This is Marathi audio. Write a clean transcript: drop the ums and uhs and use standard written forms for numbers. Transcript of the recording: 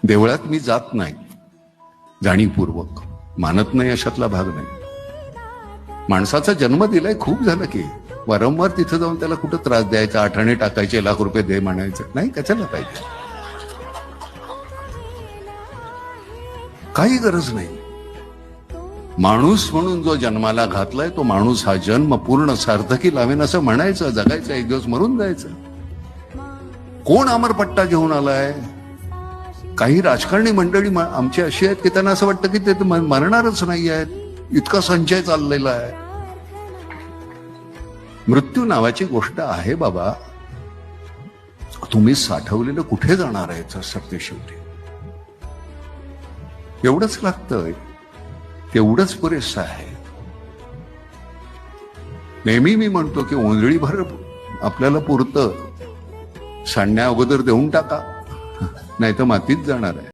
देवळात मी जात नाही जाणीवपूर्वक, मानत नाही अशातला भाग नाही. माणसाचा जन्म दिलाय, खूप झालं की वारंवार तिथं जाऊन त्याला कुठं त्रास द्यायचा, आठाणे टाकायचे, लाख रुपये दे म्हणायचं नाही, कशाला पाहिजे, काही गरज नाही. माणूस म्हणून जो जन्माला घातलाय तो माणूस हा जन्म पूर्ण सार्थकी लावेन असं म्हणायचं, जगायचं, एक दिवस मरून जायचं. कोण अमरपट्टा घेऊन आलाय? काही राजकारणी मंडळी आमची अशी आहेत की त्यांना असं वाटतं की ते मरणारच नाही आहेत, इतका संचय चाललेला आहे. मृत्यू नावाची गोष्ट आहे बाबा, तुम्ही साठवलेलं कुठे जाणार आहे सत्य शेवटी. एवढंच लागतंय, तेवढंच पुरेसं आहे. नेहमी मी म्हणतो की ओंजळीभर आपल्याला पुरतं, सांडण्या अगोदर देऊन टाका, नाही तर मातीत जाणार आहे.